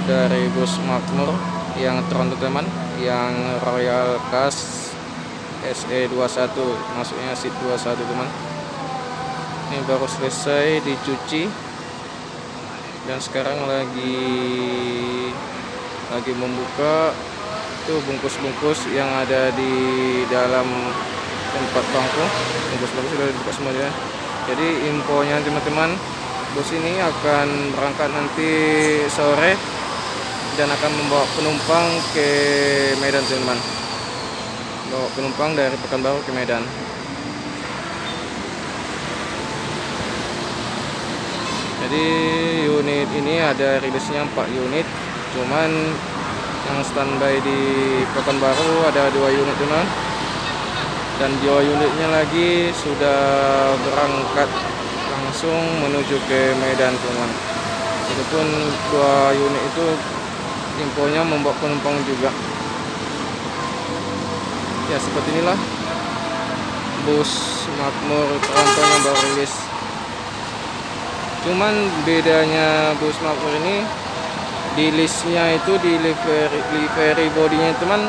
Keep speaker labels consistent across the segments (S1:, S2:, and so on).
S1: dari bus Makmur yang Tron teman, yang Royal Cast SE21, masuknya seat 21 teman. Ini baru selesai dicuci dan sekarang lagi membuka tuh bungkus-bungkus yang ada di dalam tempat bangku. Bungkus-bungkus sudah dibuka semuanya. Jadi infonya teman-teman, bus ini akan berangkat nanti sore dan akan membawa penumpang ke Medan teman-teman. Bawa penumpang dari Pekanbaru ke Medan. Jadi unit ini ada rilisnya 4 unit, cuman yang standby di Pekanbaru ada 2 unit teman, dan 2 unitnya lagi sudah berangkat langsung menuju ke Medan teman. Itu pun 2 unit itu infonya membawa penumpang juga. Ya seperti inilah bus Makmur Tron yang baru rilis. Cuman bedanya bus Makmur ini di listnya itu di livery bodinya teman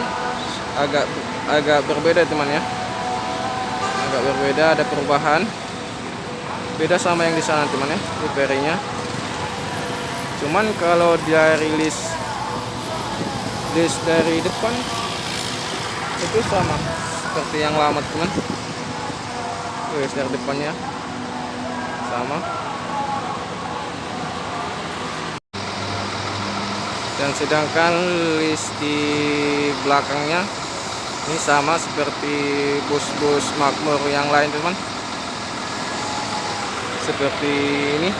S1: agak berbeda teman ya. Agak berbeda, ada perubahan. Beda sama yang di sana teman ya, liverynya. Cuman kalau dari list dari depan itu sama seperti yang lama teman. List dari depannya sama. Dan sedangkan list di belakangnya ini sama seperti bus-bus Makmur yang lain teman. Seperti ini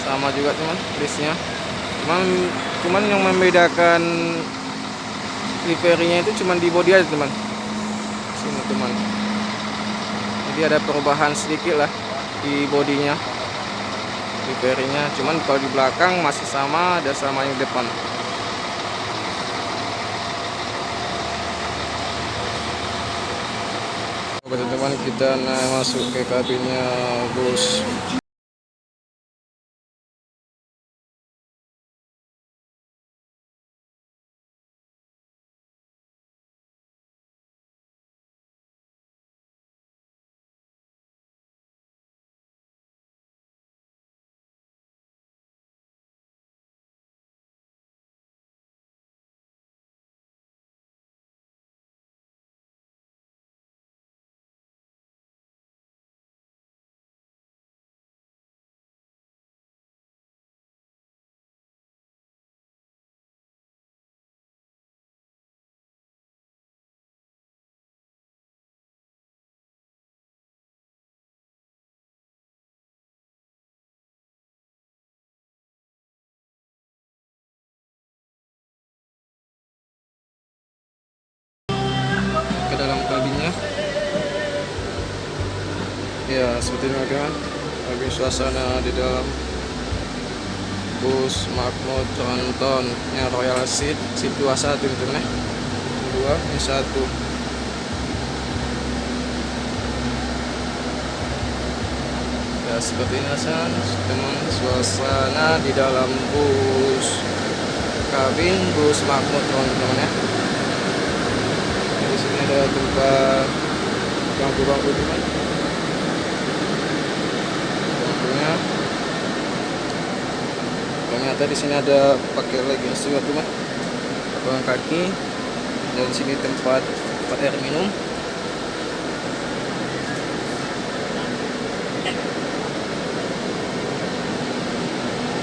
S1: sama juga teman listnya. Cuman yang membedakan liverynya itu cuman di bodi aja teman. Sini teman. Jadi ada perubahan sedikit lah di bodinya, liverynya. Cuman kalau di belakang masih sama, ada sama yang depan. Teman-teman, kita masuk ke kabinnya bus. Ke dalam kabinnya. Ya, seperti ini kan. Kabin suasana di dalam bus Makmur Tron yang Royal Seat 21 teman ya. 2 ini 1. Ya, seperti ini teman suasana di dalam bus kabin bus Makmur Tron teman ya. Di sini ada tempat bangku-bangku teman. Bangkunya. Ternyata di sini ada pakai leggings juga teman. Pegang kaki. Dan di sini tempat air minum.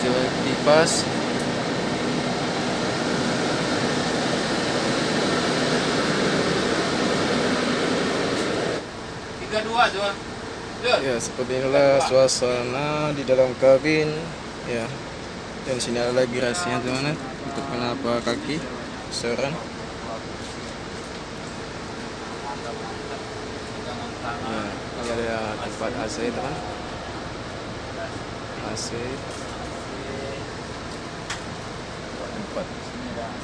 S1: Coba kipas. Ya, seperti inilah suasana di dalam kabin ya. Dan sini ada lagi rasnya teman untuk kenapa kaki seorang. Nah, ini ada tempat AC teman. AC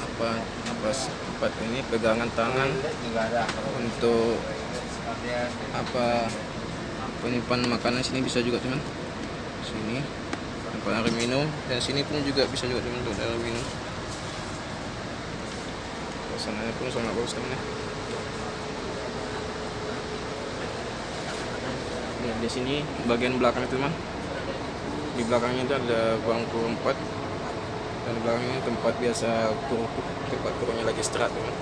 S1: tempat ini pegangan tangan untuk penyimpan makanan. Sini bisa juga teman, sini air minum, dan sini pun juga bisa juga teman-teman air minum. Suasananya pun sangat bagus teman. Ya, di sini bagian belakang teman. Di belakangnya itu ada bangku 4, dan di belakangnya tempat biasa tempat turunnya lagi istirahat teman.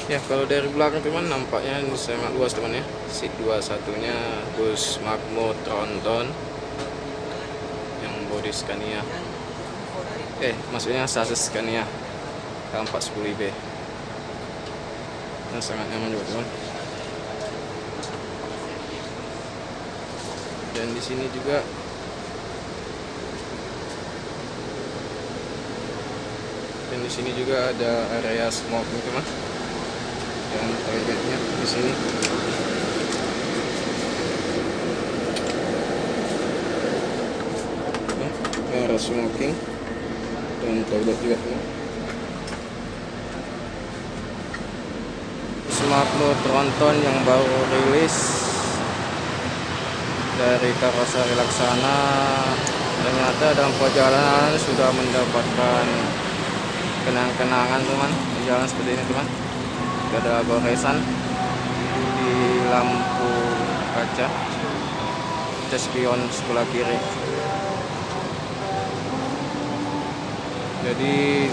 S1: Ya, kalau dari belakang teman nampaknya sangat luas teman ya. Seat 21-nya bus Makmur Tronton yang bodi Scania. Maksudnya sasis Scania K410IB. Dan sangat nyaman juga teman. Dan di sini juga ada area smoking teman. Dan toiletnya di sini. Area smoking dan toilet juga teman. Makmur Tronton yang baru rilis dari karoseri Laksana, ternyata dalam perjalanan sudah mendapatkan kenang-kenangan teman di jalan seperti ini teman. Ada goresan di lampu kaca spion sebelah kiri. Jadi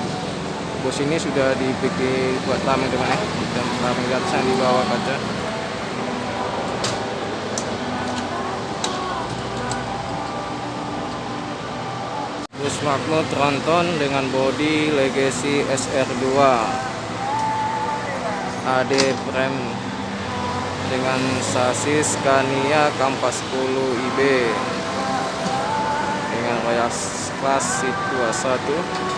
S1: bus ini sudah dibikin buat tameng teman ya, dan tameng di atasnya di bawah kaca. Bus Makmur Tronton dengan bodi Legacy SR2 AD frame dengan sasis Scania K410IB dengan kelas seat 21